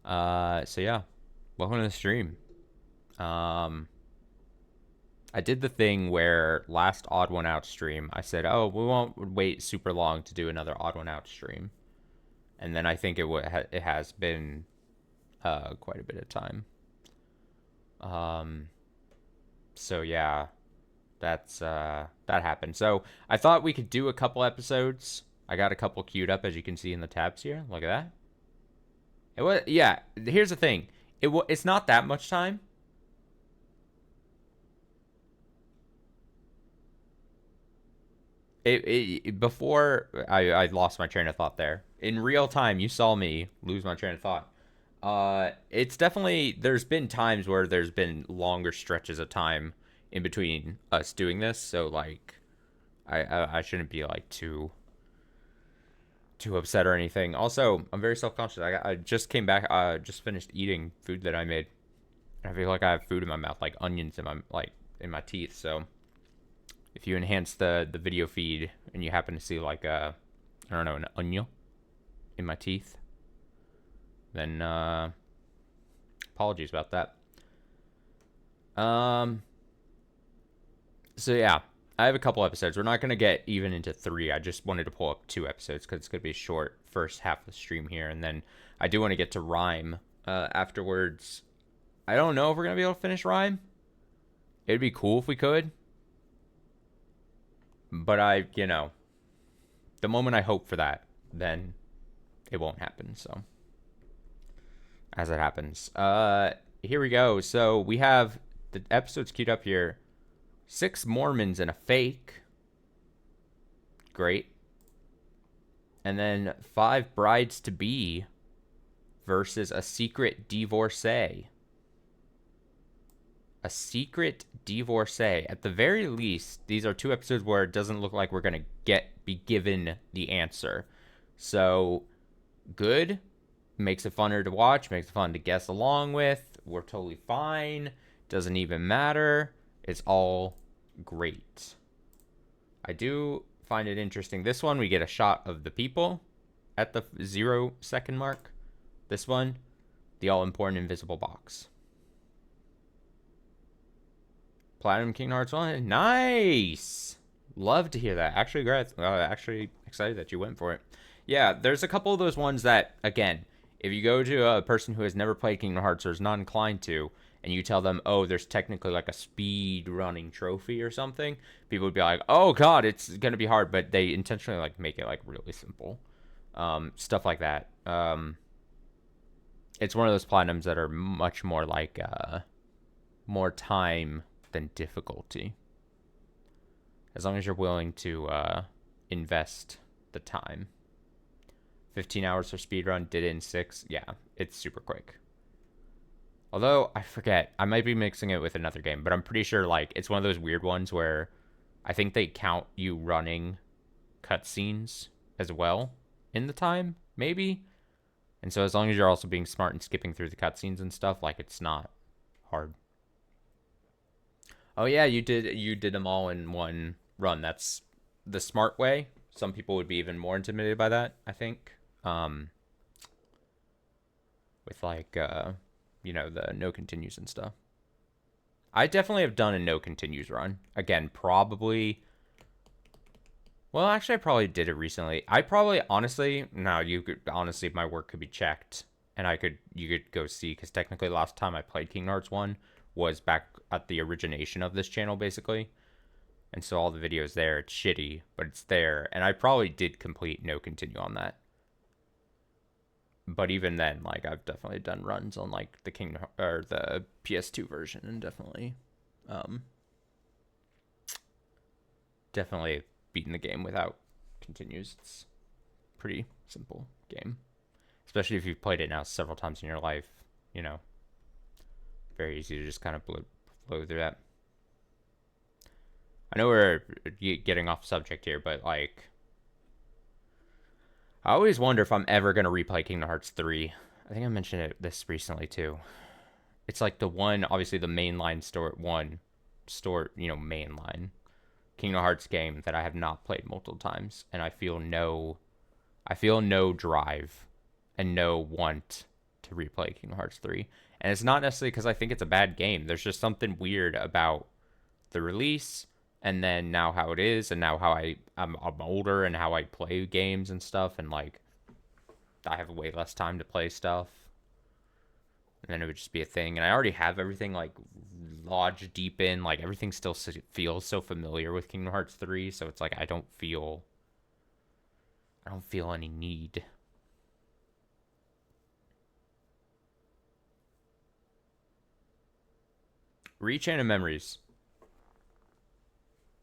So yeah, welcome to the stream. Um, I did the thing where last odd one out stream, I said, "Oh, we won't wait super long to do another odd one out stream," and then I think it has been quite a bit of time. Um, so yeah, that happened. So I thought we could do a couple episodes. I got a couple queued up, as you can see in the tabs here. Look at that. It was yeah. Here's the thing. It's not that much time. Before I lost my train of thought there. In real time, you saw me lose my train of thought. It's definitely there's been times where there's been longer stretches of time in between us doing this, so like I shouldn't be like too upset or anything. Also, I'm very self conscious. I just came back. Just finished eating food that I made. I feel like I have food in my mouth, like onions in my teeth. So if you enhance the video feed and you happen to see like a I don't know an onion in my teeth, then apologies about that. Um, so yeah, I have a couple episodes. We're not gonna get even into three. I just wanted to pull up two episodes because it's gonna be a short first half of the stream here, and then I do want to get to Rhyme afterwards. I don't know if we're gonna be able to finish Rhyme. It'd be cool if we could, but the moment I hope for that, then it won't happen. So as it happens. Here we go. So we have the episodes queued up here. 6 Mormons and a fake. Great. And then 5 brides to be versus a secret divorcee. A secret divorcee. At the very least, these are 2 episodes where it doesn't look like we're gonna be given the answer. So good. Makes it funner to watch, makes it fun to guess along with. We're totally fine. Doesn't even matter. It's all great. I do find it interesting. This one, we get a shot of the people at the 0 second mark. This one, the all important invisible box. Platinum Kingdom Hearts 1. Nice! Love to hear that. Actually, actually excited that you went for it. Yeah, there's a couple of those ones that, again, if you go to a person who has never played Kingdom Hearts or is not inclined to, and you tell them, oh, there's technically like a speed running trophy or something, people would be like, oh god, it's gonna be hard, but they intentionally like make it like really simple. Stuff like that. It's one of those platinums that are much more like more time than difficulty. As long as you're willing to invest the time. 15 hours for speedrun, did it in 6. Yeah, it's super quick. Although, I forget. I might be mixing it with another game, but I'm pretty sure, like, it's one of those weird ones where I think they count you running cutscenes as well in the time, maybe? And so as long as you're also being smart and skipping through the cutscenes and stuff, like, it's not hard. Oh yeah, you did them all in one run. That's the smart way. Some people would be even more intimidated by that, I think. With like the no continues and stuff. I definitely have done a no continues run. Again, probably. Well, actually, I probably did it recently. I probably honestly, no, you could honestly, my work could be checked, and you could go see because technically, last time I played Kingdom Hearts 1 was back at the origination of this channel, basically. And so all the videos there, it's shitty, but it's there, and I probably did complete no continue on that. But even then, like I've definitely done runs on like the Kingdom or the PS2 version, and um, definitely beaten the game without continues. It's a pretty simple game, especially if you've played it now several times in your life. You know, very easy to just kind of blow through that. I know we're getting off subject here, but like, I always wonder if I'm ever gonna replay Kingdom Hearts 3. I think I mentioned this recently too. It's like the one, obviously the mainline mainline Kingdom Hearts game that I have not played multiple times, and I feel no drive and no want to to replay Kingdom Hearts 3. And it's not necessarily because I think it's a bad game. There's just something weird about the release, and then now how it is, and now how I'm older, and how I play games and stuff, and like I have way less time to play stuff. And then it would just be a thing. And I already have everything like lodged deep in, like everything still feels so familiar with Kingdom Hearts 3, so it's like I don't feel any need. Rechain of Memories.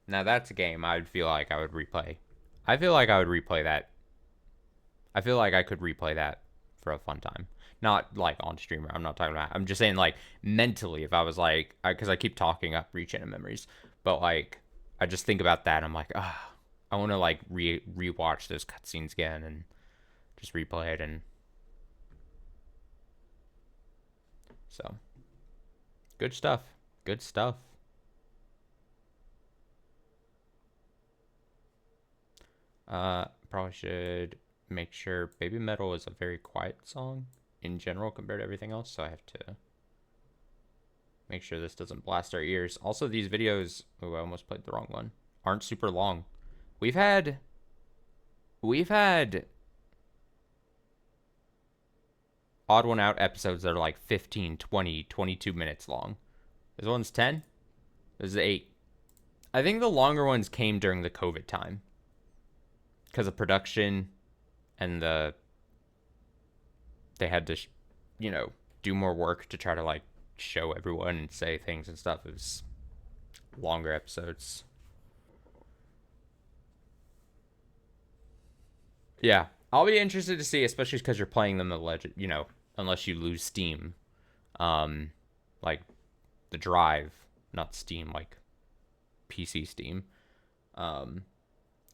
Now that's a game I would feel like I would replay. I feel like I would replay that. I feel like I could replay that for a fun time. Not like on streamer. I'm not talking about. I'm just saying like mentally, if I was like, because I keep talking up Rechain of Memories, but like I just think about that. I'm like, I want to like rewatch those cutscenes again and just replay it. And so good stuff. Good stuff. Probably should make sure Baby Metal is a very quiet song in general compared to everything else, so I have to make sure this doesn't blast our ears. Also, these videos, oh, I almost played the wrong one, aren't super long. We've had odd one out episodes that are like 15, 20, 22 minutes long. This one's 10. This is 8. I think the longer ones came during the COVID time because of production, and they had to, do more work to try to like show everyone and say things and stuff. It was longer episodes. Yeah, I'll be interested to see, especially because you're playing them unless you lose Steam, like the drive, not Steam, like PC Steam.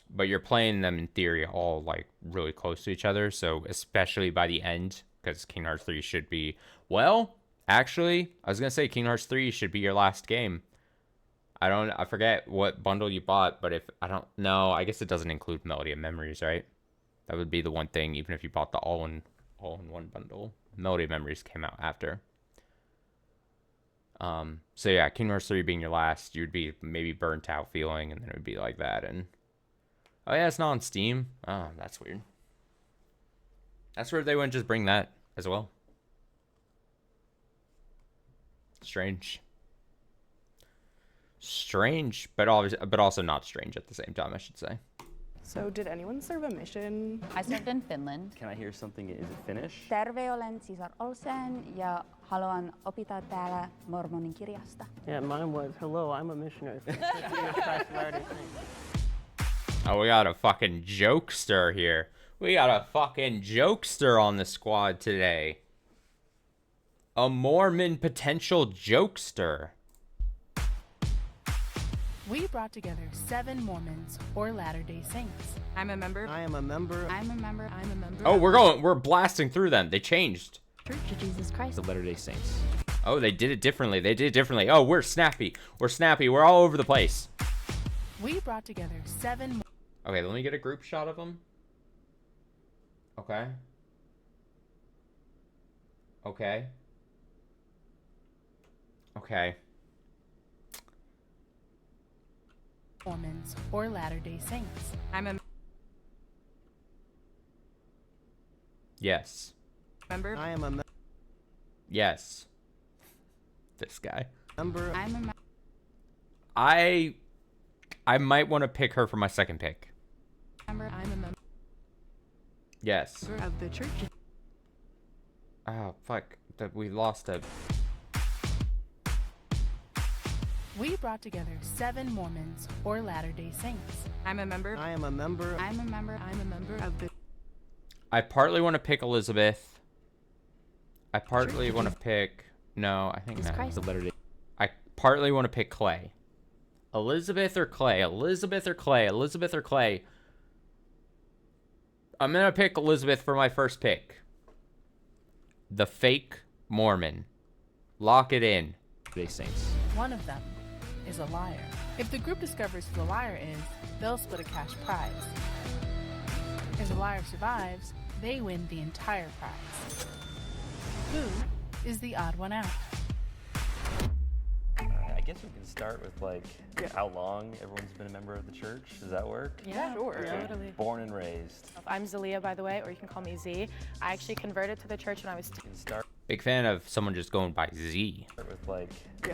But you're playing them in theory all like really close to each other. So especially by the end, because Kingdom Hearts 3 should be, well, actually, I was gonna say Kingdom Hearts 3 should be your last game. I forget what bundle you bought, but I don't know, I guess it doesn't include Melody of Memories, right? That would be the one thing, even if you bought the all-in-one bundle. Melody of Memories came out after. So yeah, Kingdom Hearts 3 being your last, you'd be maybe burnt out feeling, and then it would be like that. And oh yeah, it's not on Steam. Oh, that's weird. That's weird they wouldn't just bring that as well. Strange. Strange, but also not strange at the same time, I should say. So did anyone serve a mission? I served in Finland. Can I hear something? Is it Finnish? Terve, olen Sisar Olsen ja haluan opita täällä Mormonin kirjasta. Yeah, mine was, hello, I'm a missionary. Oh, we got a fucking jokester here. We got a fucking jokester on the squad today. A Mormon potential jokester. We brought together 7 Mormons or Latter-day Saints. I'm a member. I am a member. I'm a member. I'm a member. Oh, we're blasting through them. They changed. Church of Jesus Christ. The Latter-day Saints. Oh, they did it differently. Oh, we're snappy. We're all over the place. We brought together 7. Okay, let me get a group shot of them. Okay. Okay. Okay. Mormons or Latter-day Saints. I'm a Yes. member. I am a Yes. This guy. member. I'm a member. I might want to pick her for my second pick. I'm a member Yes. of the Church of Oh, fuck. We lost it. We brought together 7 Mormons or Latter-day Saints. I'm a member. I am a member. I'm a member. I'm a member of the I partly want to pick Elizabeth. I partly want to pick... No, I think Jesus no. Christ. The Latter-day. I partly want to pick Clay. Elizabeth or Clay? Elizabeth or Clay? Elizabeth or Clay? I'm going to pick Elizabeth for my first pick. The fake Mormon. Lock it in. Latter-day Saints. one of them is a liar. If the group discovers who the liar is, they'll split a cash prize. If the liar survives, they win the entire prize. is the odd one out. I guess we can start with like how long everyone's been a member of the church. Does that work? Yeah, sure. Totally. Born and raised. I'm Zalia, by the way, or you can call me Z. I actually converted to the church when I was We can start Big fan of someone just going by Z. with like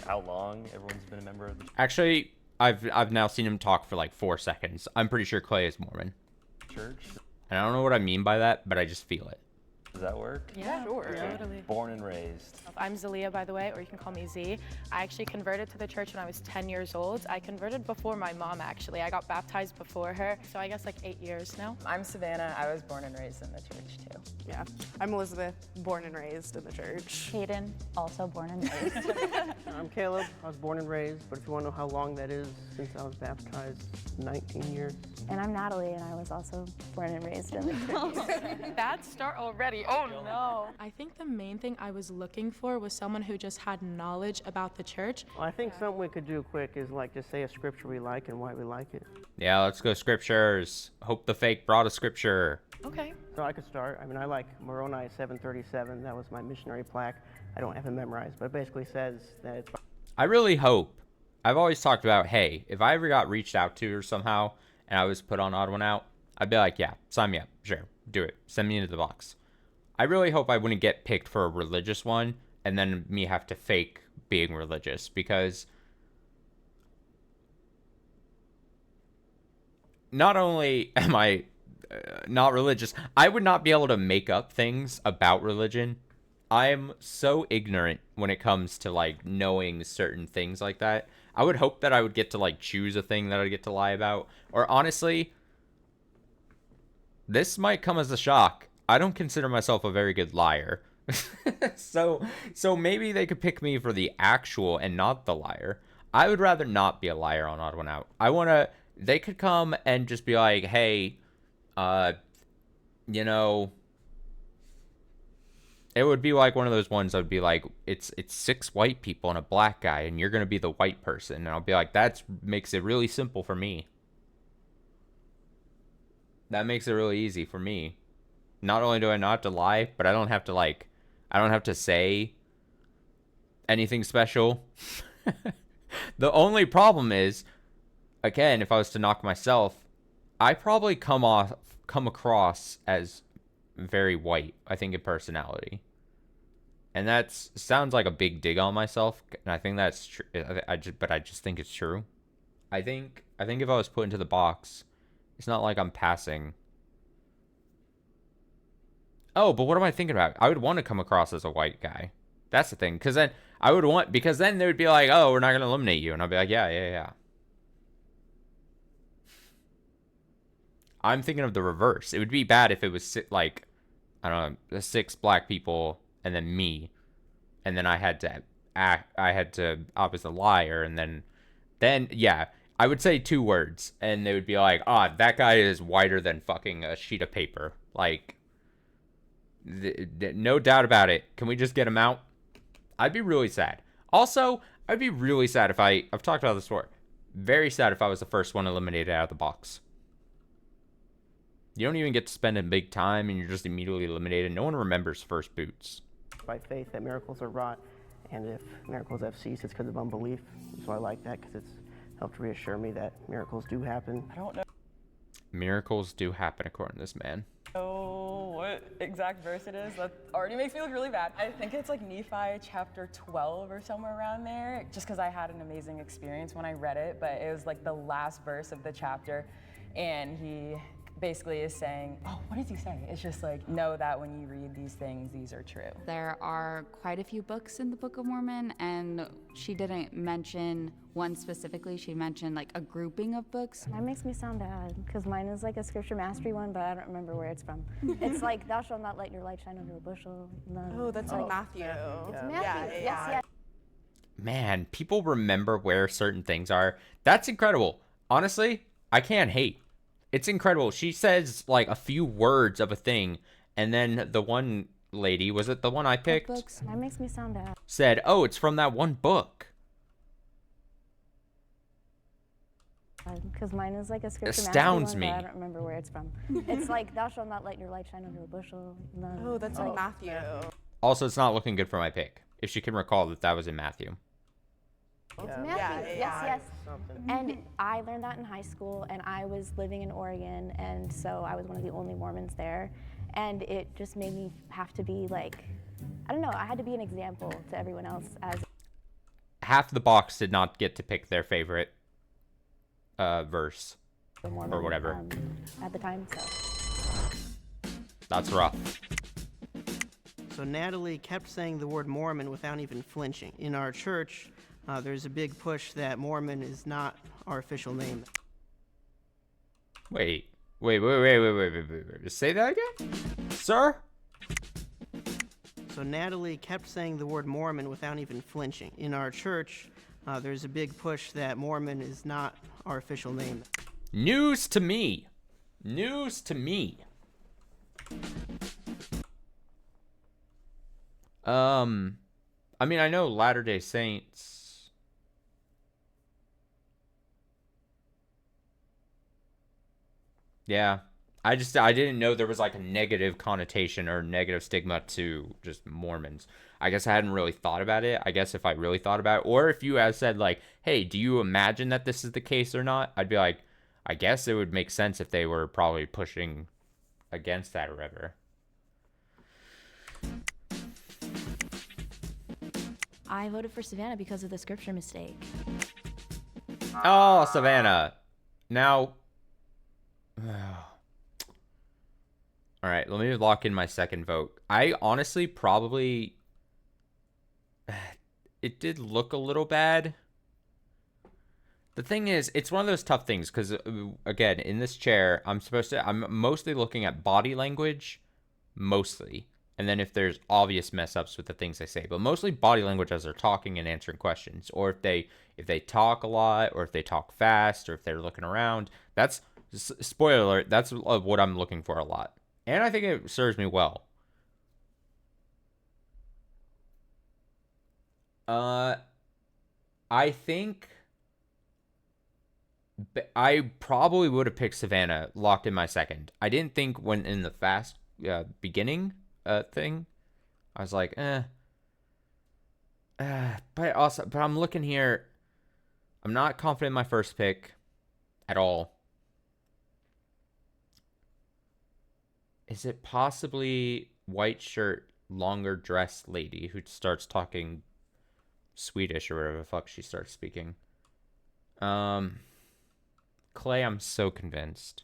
how long everyone's been a member of the Actually, I've now seen him talk for like 4 seconds. I'm pretty sure Clay is Mormon. church. And I don't know what I mean by that, but I just feel it. Does that work? Yeah, Sure. Totally. Born and raised. I'm Zalia, by the way, or you can call me Z. I actually converted to the church when I was 10 years old. I converted before my mom, actually. I got baptized before her, so I guess like 8 years now. I'm Savannah. I was born and raised in the church too. Yeah. I'm Elizabeth, born and raised in the church. Hayden, also born and raised. I'm Caleb. I was born and raised, but if you want to know how long that is since I was baptized, 19 years. And I'm Natalie, and I was also born and raised in the church. Bad start already. Oh no. I think the main thing I was looking for was someone who just had knowledge about the church. Well, I think something we could do quick is like just say a scripture we like and why we like it. Yeah, let's go scriptures. Hope the fake brought a scripture. Okay. So I could start. I mean, I like Moroni 737. That was my missionary plaque. I don't have it memorized, but it basically says that it's I really hope. I've always talked about, hey, if I ever got reached out to or somehow and I was put on Odd One Out, I'd be like, yeah, sign me up. Sure, do it. Send me into the box. I really hope I wouldn't get picked for a religious one and then me have to fake being religious, because not only am I not religious, I would not be able to make up things about religion. I'm so ignorant when it comes to like knowing certain things like that. I would hope that I would get to like choose a thing that I get to lie about. Or honestly, this might come as a shock. I don't consider myself a very good liar. so maybe they could pick me for the actual and not the liar. I would rather not be a liar on Odd One Out. They could come and just be like, hey, you know, it would be like one of those ones that would be like, it's 6 white people and a black guy, and you're going to be the white person. And I'll be like, that makes it really simple for me. That makes it really easy for me. Not only do I not have to lie, but I don't have to say anything special. The only problem is, again, if I was to knock myself, I probably come across as very white, I think, in personality. And that sounds like a big dig on myself, and I think that's true. But I just think it's true. I think if I was put into the box, it's not like I'm passing. Oh, but what am I thinking about? I would want to come across as a white guy. That's the thing, because then they would be like, oh, we're not going to eliminate you, and I'll be like, yeah. I'm thinking of the reverse. It would be bad if it was like, I don't know, 6 black people and then me, and then I was a liar, and then yeah, I would say 2 words, and they would be like, that guy is whiter than fucking a sheet of paper. Like, no doubt about it. Can we just get him out? I'd be really sad. Also, I'd be really sad if I've talked about this before. Very sad if I was the first one eliminated out of the box. You don't even get to spend a big time, and you're just immediately eliminated. No one remembers first boots. by faith that miracles are wrought, and if miracles have ceased, it's because of unbelief. So I like that because it's helped reassure me that miracles do happen. I don't know Miracles do happen according to this man. what exact verse it is. That already makes me look really bad. I think it's like Nephi chapter 12 or somewhere around there, just because I had an amazing experience when I read it, but it was like the last verse of the chapter, and he basically is saying, what does he say? It's just like, know that when you read these things, these are true. There are quite a few books in the Book of Mormon, and she didn't mention one specifically. She mentioned like a grouping of books. That makes me sound bad, because mine is like a scripture mastery one, but I don't remember where it's from. It's like, thou shalt not let your light shine under a bushel. Oh, that's like Matthew. It's Matthew. Yeah. Yes. Man, people remember where certain things are. That's incredible. Honestly, I can't hate. It's incredible. She says like a few words of a thing, and then the one lady, was it the one I picked? Books. That makes me sound bad. Said, oh, it's from that one book. Because mine is like a scripture Astounds mastery me. one, but I don't remember where it's from. It's like, thou shalt not let your light shine under a bushel. Oh, that's like Matthew. Also, it's not looking good for my pick. If she can recall that was in Matthew. It's Matthew. Yes. And I learned that in high school, and I was living in Oregon, and so I was one of the only Mormons there. And it just made me have to be like, I don't know, I had to be an example to everyone else as... Half the box did not get to pick their favorite verse Mormon, or whatever. At the time, so... That's rough. So Natalie kept saying the word Mormon without even flinching. In our church, there's a big push that Mormon is not our official name. Wait. Say that again? Sir? So Natalie kept saying the word Mormon without even flinching. In our church, there's a big push that Mormon is not our official name. News to me. News to me. I mean, I know Latter-day Saints. Yeah. I didn't know there was like a negative connotation or negative stigma to just Mormons. I guess I hadn't really thought about it. I guess if I really thought about it, or if you had said like, hey, do you imagine that this is the case or not? I'd be like, I guess it would make sense if they were probably pushing against that or whatever. I voted for Savannah because of the scripture mistake. Oh, Savannah. Now... All right, let me lock in my second vote. I honestly probably... It did look a little bad. The thing is, it's one of those tough things because, again, in this chair, I'm mostly looking at body language, mostly. And then if there's obvious mess ups with the things they say, but mostly body language as they're talking and answering questions, or if they talk a lot, or if they talk fast, or if they're looking around. That's, spoiler alert, that's what I'm looking for a lot. And I think it serves me well. I think I probably would have picked Savannah, locked in my second. I didn't think when in the fast beginning thing, I was like, but I'm looking here. I'm not confident in my first pick at all. Is it possibly white shirt, longer dress lady who starts talking Swedish or whatever the fuck she starts speaking? Clay, I'm so convinced.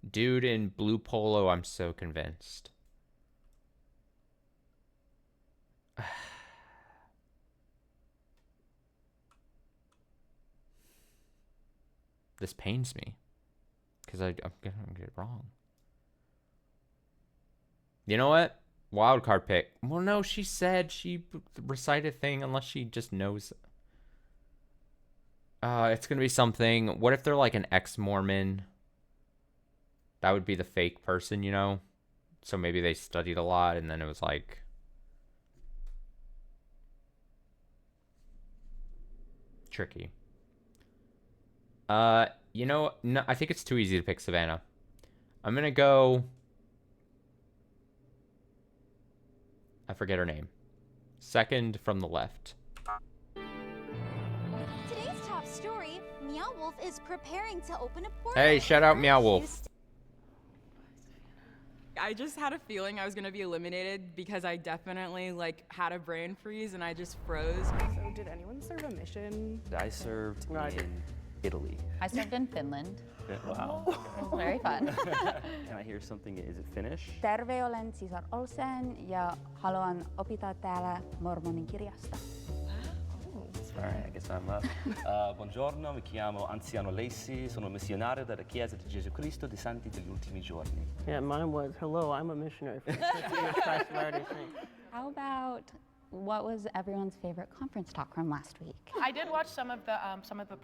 Dude in blue polo, I'm so convinced. This pains me because I'm gonna get it wrong. You know what? Wild card pick. Well, no, she said she recited a thing unless she just knows. It's gonna be something. What if they're like an ex-Mormon? That would be the fake person, you know? So maybe they studied a lot and then it was like... tricky. You know, no, I think it's too easy to pick Savannah. I'm gonna go... I forget her name. Second from the left. Today's top story, Meow Wolf is preparing to open a portal. Hey, shout out Meow Wolf. I just had a feeling I was gonna be eliminated because I definitely had a brain freeze and I just froze. So did anyone serve a mission? I served in Italy. I served in Finland. Wow. It was very fun. Can I hear something? Is it Finnish? Terve, olen Cesar Olsen ja haluan opettaa täällä Mormonin kirjasta. All right, I guess I'm up. Buongiorno, mi chiamo Anziano Lacey, sono missionario della Chiesa di Gesù Cristo dei Santi degli Ultimi Giorni. Yeah, mine was, hello, I'm a missionary for the Church of Christ of Latter-day Saints. How about what was everyone's favorite conference talk from last week? I did watch some of the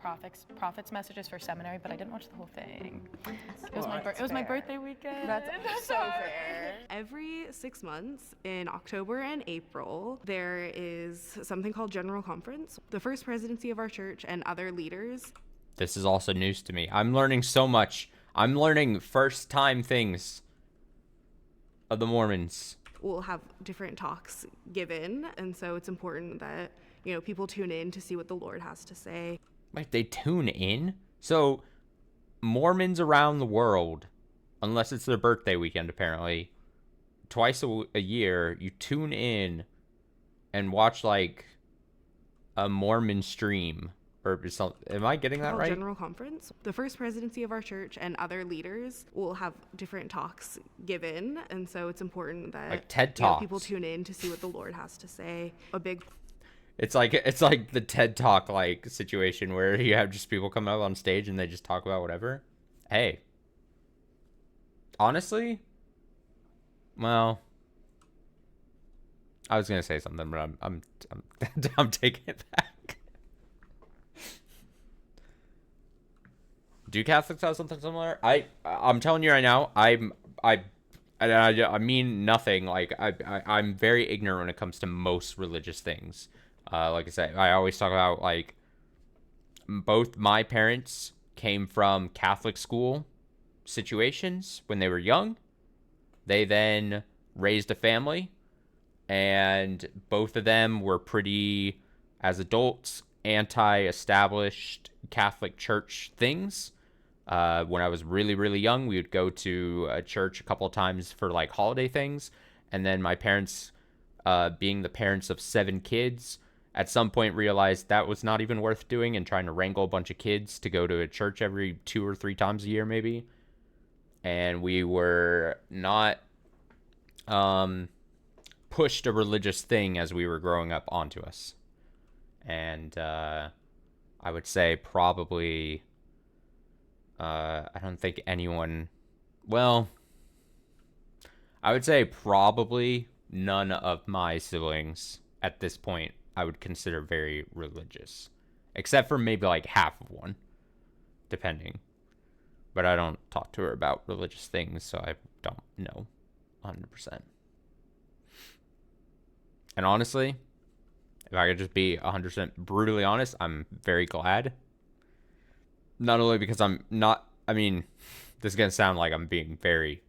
prophets messages for seminary, but I didn't watch the whole thing. It was my birthday weekend. That's so fair. Every 6 months in October and April, there is something called General Conference. The First Presidency of our church and other leaders. This is also news to me. I'm learning so much. I'm learning first time things of the Mormons. will have different talks given, and so it's important that, you know, people tune in to see what the Lord has to say. Like, they tune in? So, Mormons around the world, unless it's their birthday weekend, apparently, twice a year, you tune in and watch, like, a Mormon stream. Or something. Am I getting that right? General Conference. The First Presidency of our church and other leaders will have different talks given, and so it's important that, like TED Talks, you know, people tune in to see what the Lord has to say. It's like the TED Talk like situation where you have just people come up on stage and they just talk about whatever. Hey, honestly, well, I was gonna say something, but I'm taking it back. Do Catholics have something similar? I'm telling you right now, I mean nothing. Like I'm very ignorant when it comes to most religious things. Like I said, I always talk about, like, both my parents came from Catholic school situations when they were young. They then raised a family, and both of them were pretty, as adults, anti-established Catholic Church things. When I was really, really young, we would go to a church a couple of times for, like, holiday things. And then my parents, being the parents of 7 kids, at some point realized that was not even worth doing, and trying to wrangle a bunch of kids to go to a church every 2 or 3 times a year, maybe. And we were not pushed a religious thing as we were growing up onto us. And I would say probably... I don't think anyone... Well, I would say probably none of my siblings at this point I would consider very religious. Except for maybe like half of one, depending. But I don't talk to her about religious things, so I don't know 100%. And honestly, if I could just be 100% brutally honest, I'm very glad. Not only because I'm not, I mean, this is going to sound like I'm being very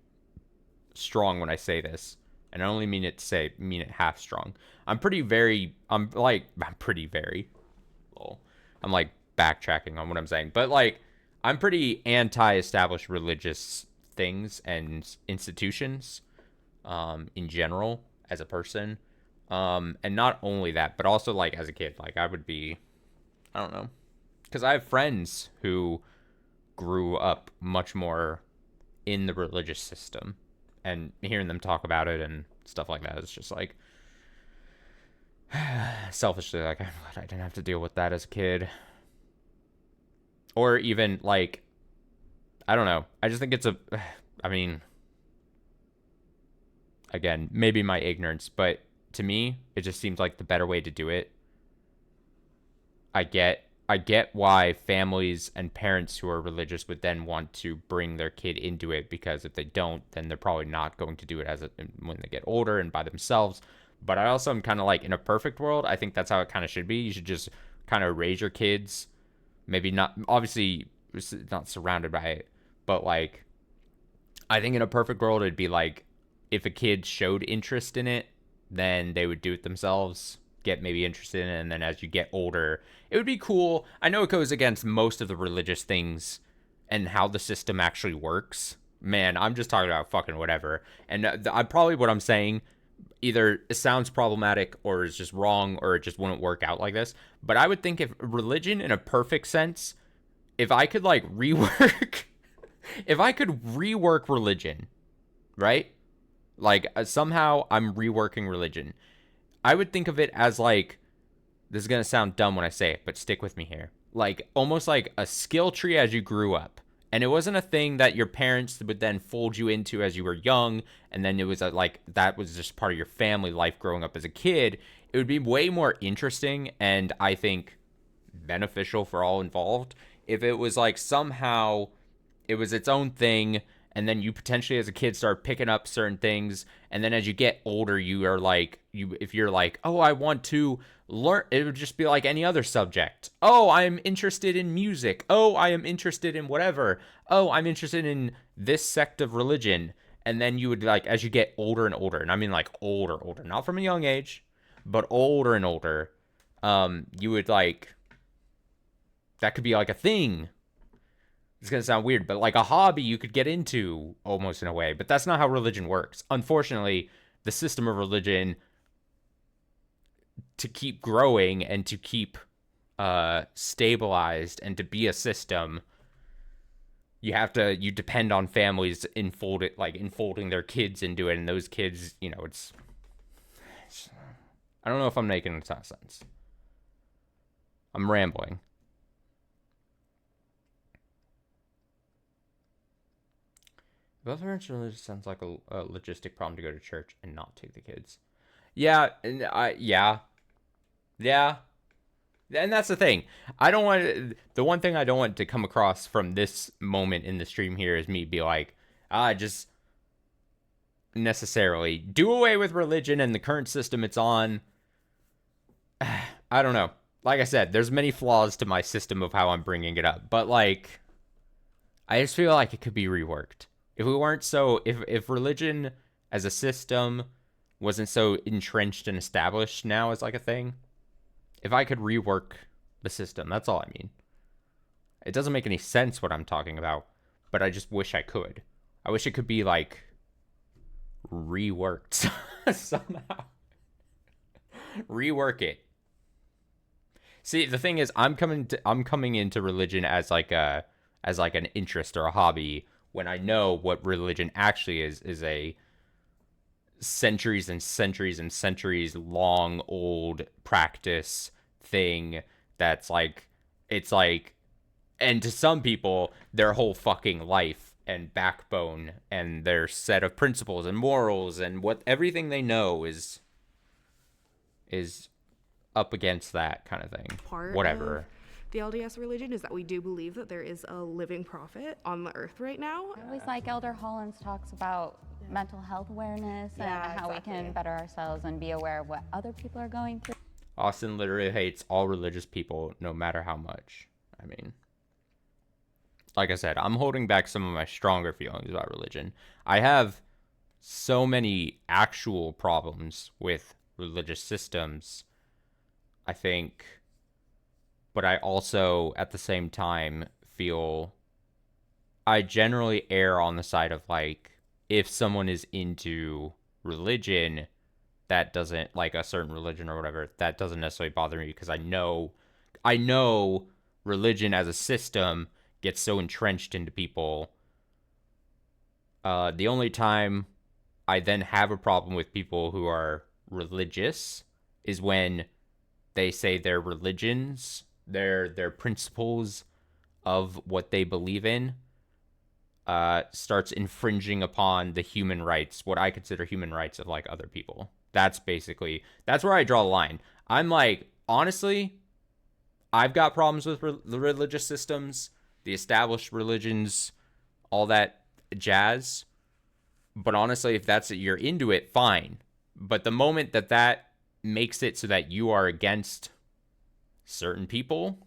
strong when I say this. And I only mean it half strong. I'm pretty very, I'm like backtracking on what I'm saying. But, like, I'm pretty anti-established religious things and institutions in general as a person. And not only that, but also, like, as a kid, like, I would be, I don't know. Because I have friends who grew up much more in the religious system, and hearing them talk about it and stuff like that is just like, selfishly, like, I'm glad I didn't have to deal with that as a kid. Or even, like, I don't know. I just think it's I mean, again, maybe my ignorance, but to me, it just seems like the better way to do it. I get why families and parents who are religious would then want to bring their kid into it, because if they don't, then they're probably not going to do it when they get older and by themselves. But I also am kind of like, in a perfect world, I think that's how it kind of should be. You should just kind of raise your kids, maybe not, obviously not surrounded by it, but, like, I think in a perfect world, it'd be like, if a kid showed interest in it, then they would do it themselves, get maybe interested in it, and then as you get older, it would be cool. I know it goes against most of the religious things and how the system actually works. Man, I'm just talking about fucking whatever. And probably what I'm saying, either it sounds problematic or is just wrong, or it just wouldn't work out like this. But I would think, if religion in a perfect sense, if I could, like, rework religion, right? Like, somehow I'm reworking religion. I would think of it as, like, this is going to sound dumb when I say it, but stick with me here. Like, almost like a skill tree as you grew up. And it wasn't a thing that your parents would then fold you into as you were young, and then it was like, that was just part of your family life growing up as a kid. It would be way more interesting, and I think beneficial for all involved, if it was like somehow it was its own thing, and then you potentially as a kid start picking up certain things, and then as you get older, you are like, if you're like, oh, I want to learn, it would just be like any other subject. Oh, I'm interested in music. Oh, I am interested in whatever. Oh, I'm interested in this sect of religion. And then you would, like, as you get older and older, and I mean, like, older, not from a young age, but older and older, you would, like, that could be, like, a thing. It's going to sound weird, but, like, a hobby you could get into, almost in a way. But that's not how religion works. Unfortunately, the system of religion, to keep growing and to keep stabilized and to be a system, you depend on families enfolding their kids into it, and those kids, you know, it's I don't know if I'm making a ton of sense. I'm rambling. Lutheran religion sounds like a logistic problem to go to church and not take the kids. Yeah, and yeah. And that's the thing. The one thing I don't want to come across from this moment in the stream here is me be like, just necessarily do away with religion and the current system it's on. I don't know. Like I said, there's many flaws to my system of how I'm bringing it up, but like, I just feel like it could be reworked. If we weren't so, if religion as a system wasn't so entrenched and established now as like a thing, if I could rework the system, that's all I mean. It doesn't make any sense what I'm talking about, but I just wish I could. I wish it could be like reworked somehow. Rework it. See, the thing is, I'm coming into religion as like an interest or a hobby, when I know what religion actually is a centuries and centuries and centuries long old practice thing that's like, it's like, and to some people, their whole fucking life and backbone and their set of principles and morals and what everything they know is up against that kind of thing. Whatever. The LDS religion is that we do believe that there is a living prophet on the earth right now. I always like Elder Hollins talks about mental health awareness and how we can better ourselves and be aware of what other people are going through. Austin literally hates all religious people, no matter how much. I mean, like I said, I'm holding back some of my stronger feelings about religion. I have so many actual problems with religious systems, I think. But I also, at the same time, feel I generally err on the side of, like, if someone is into religion, that doesn't, like, a certain religion or whatever, that doesn't necessarily bother me, because I know religion as a system gets so entrenched into people. The only time I then have a problem with people who are religious is when they say their religions, their principles of what they believe in starts infringing upon the human rights, what I consider human rights of like other people. That's where I draw the line. I'm like, honestly, I've got problems with the religious systems, the established religions, all that jazz. But honestly, if you're into it, fine. But the moment that makes it so that you are against certain people,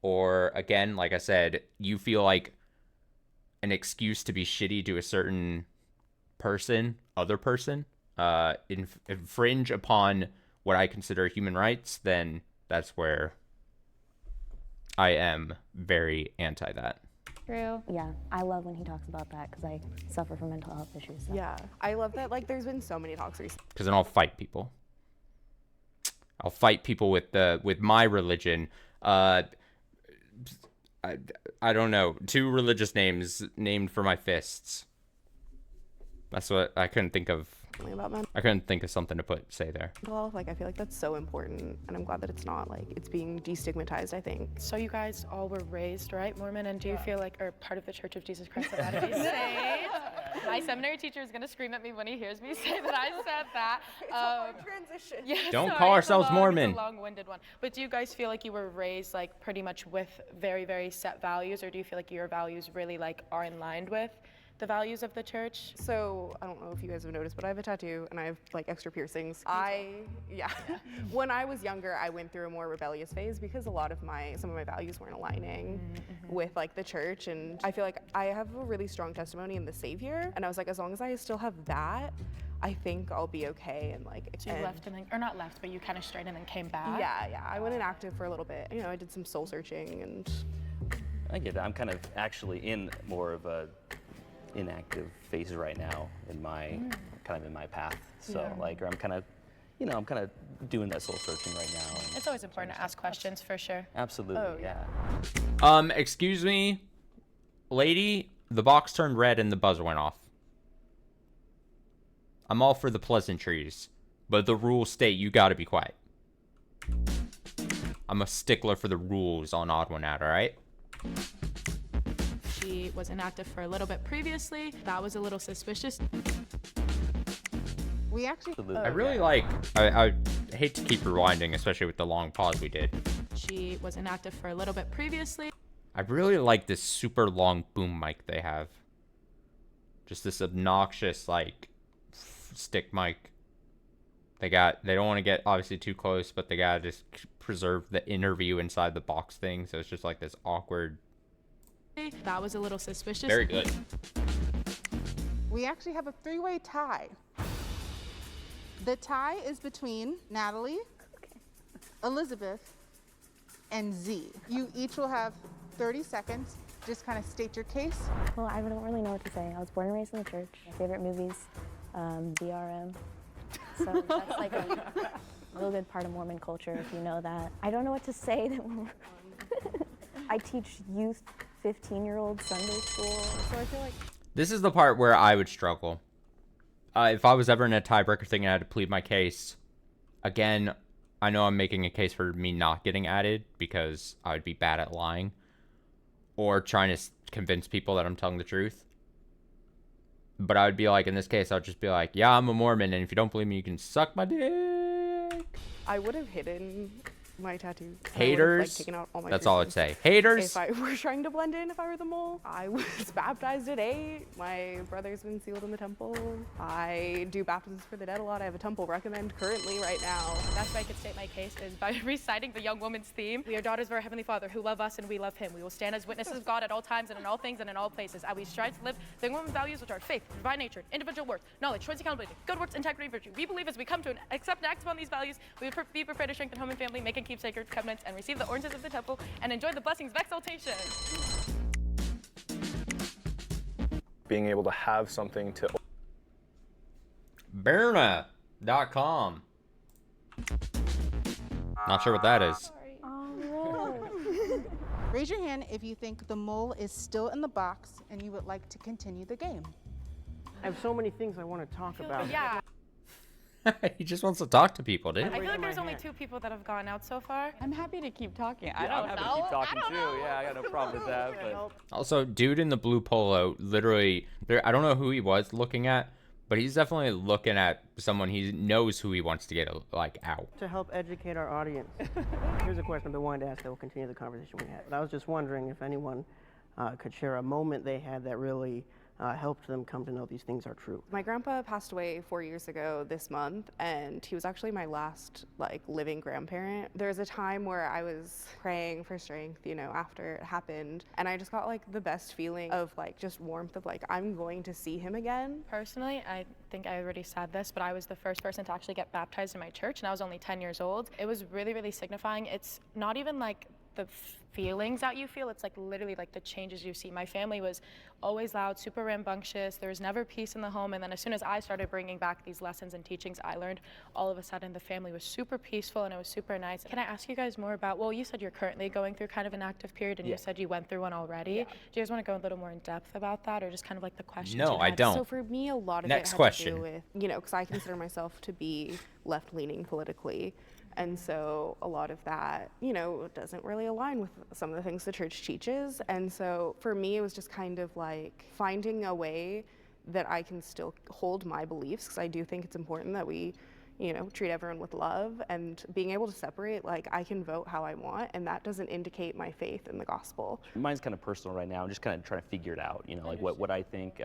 or again, like I said, you feel like an excuse to be shitty to a certain other person, infringe upon what I consider human rights, then that's where I am very anti that. True. Yeah, I love when he talks about that because I suffer from mental health issues. So. Yeah, I love that. Like, there's been so many talks recently. Because then I'll fight people. I'll fight people with my religion. I don't know. 2 religious names named for my fists. That's what I couldn't think of. I couldn't think of something to say there. Well, like, I feel like that's so important, and I'm glad that it's not, like, it's being destigmatized, I think. So you guys all were raised, right, Mormon, and do you feel like, or part of the Church of Jesus Christ of Latter-day Saints? My seminary teacher is going to scream at me when he hears me say that I said that. It's a hard transition. Yeah, Don't call ourselves Mormon. It's a long-winded one. But do you guys feel like you were raised, like, pretty much with very, very set values, or do you feel like your values really, like, are in line with the values of the church. So I don't know if you guys have noticed, but I have a tattoo and I have like extra piercings. When I was younger, I went through a more rebellious phase because some of my values weren't aligning with like the church, and I feel like I have a really strong testimony in the Savior, and I was like, as long as I still have that, I think I'll be okay. And like, so you left and then, or not left, but you kind of strayed and then came back? Yeah, I went inactive for a little bit. I did some soul searching, and I get that. I'm kind of actually in more of a inactive phase right now in my path. So like, or I'm kind of doing that soul searching right now. It's always important to ask questions, for sure. Absolutely, yeah. Excuse me, lady, the box turned red and the buzzer went off. I'm all for the pleasantries, but the rules state you gotta be quiet. I'm a stickler for the rules on Odd One Out, alright? She was inactive for a little bit previously. That was a little suspicious. We actually... I really like... I hate to keep rewinding, especially with the long pause we did. She was inactive for a little bit previously. I really like this super long boom mic they have. Just this obnoxious, like, stick mic. They don't want to get, obviously, too close, but they gotta just preserve the interview inside the box thing, so it's just like this awkward... That was a little suspicious. Very good. We actually have a three-way tie. The tie is between Natalie, Elizabeth, and Z. You each will have 30 seconds. Just kind of state your case. Well, I don't really know what to say. I was born and raised in the church. My favorite movies, BRM. So that's like a real good part of Mormon culture, if you know that. I don't know what to say. I teach youth 15-year-old Sunday school, so I feel like... This is the part where I would struggle. If I was ever in a tiebreaker thing and I had to plead my case, again, I know I'm making a case for me not getting added because I would be bad at lying or trying to convince people that I'm telling the truth. But I would be like, in this case, I would just be like, yeah, I'm a Mormon, and if you don't believe me, you can suck my dick. I would have hidden my tattoos. Haters, taken out all my that's all I'd piercings. say. Haters. If I were trying to blend in, if I were the mole. I was baptized at 8. My brother's been sealed in the temple. I do baptisms for the dead a lot. I have a temple recommend currently right now. The best way I could state my case is by reciting the young woman's theme. We are daughters of our Heavenly Father who love us and we love Him. We will stand as witnesses of God at all times and in all things and in all places. And we strive to live the young woman's values, which are faith, divine nature, individual worth, knowledge, choice, accountability, good works, integrity, virtue. We believe as we come to accept and act upon these values, we will be prepared to strengthen home and family, make and keep sacred covenants, and receive the ordinances of the temple, and enjoy the blessings of exaltation. Being able to have something to... Berna.com. Not sure what that is. Raise your hand if you think the mole is still in the box and you would like to continue the game. I have so many things I want to talk about. Yeah. He just wants to talk to people, dude. I feel like there's only 2 people that have gone out so far. I'm happy to keep talking. Yeah, I'm happy to keep talking too. Yeah, I got no problem with that. But Also, dude in the blue polo, literally, I don't know who he was looking at, but he's definitely looking at someone he knows who he wants to get, like, out. To help educate our audience, here's a question I've been wanting to ask that will continue the conversation we had. But I was just wondering if anyone could share a moment they had that really helped them come to know these things are true. My grandpa passed away 4 years ago this month, and he was actually my last living grandparent. There was a time where I was praying for strength, after it happened, and I just got the best feeling of just warmth of I'm going to see him again. Personally, I think I already said this, but I was the first person to actually get baptized in my church, and I was only 10 years old. It was really, really signifying. It's not even the feelings that you feel, it's literally the changes you see. My family was always loud, super rambunctious. There was never peace in the home, and then as soon as I started bringing back these lessons and teachings I learned, all of a sudden the family was super peaceful and it was super nice. Can I ask you guys more about, well, you said you're currently going through kind of an active period, and you said you went through one already. Yeah. Do you guys want to go a little more in depth about that, or just kind of the questions? No, I don't. So for me, a lot of Next it had question. to do with, because I consider myself to be left-leaning politically. And so a lot of that, doesn't really align with some of the things the church teaches. And so for me, it was just kind of finding a way that I can still hold my beliefs, because I do think it's important that we, you know, treat everyone with love, and being able to separate, like, I can vote how I want, and that doesn't indicate my faith in the gospel. Mine's kind of personal right now. I'm just kind of trying to figure it out, you know, like what I think.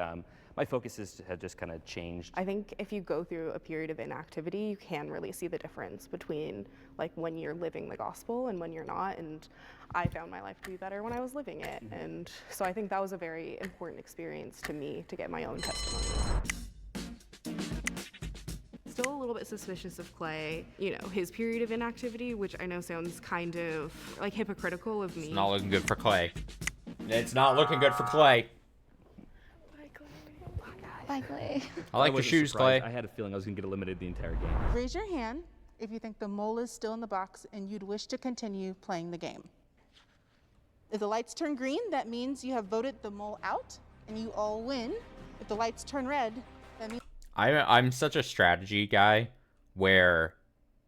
My focus has just kind of changed. I think if you go through a period of inactivity, you can really see the difference between like when you're living the gospel and when you're not. And I found my life to be better when I was living it. And so I think that was a very important experience to me to get my own testimony. Still a little bit suspicious of Clay, you know, his period of inactivity, which I know sounds kind of like hypocritical of me. It's not looking good for Clay. It's not looking good for Clay. Bye, Clay. I like your wasn't shoes, surprised. Clay. I had a feeling I was going to get eliminated the entire game. Raise your hand if you think the mole is still in the box and you'd wish to continue playing the game. If the lights turn green, that means you have voted the mole out and you all win. If the lights turn red, that means... I'm such a strategy guy where,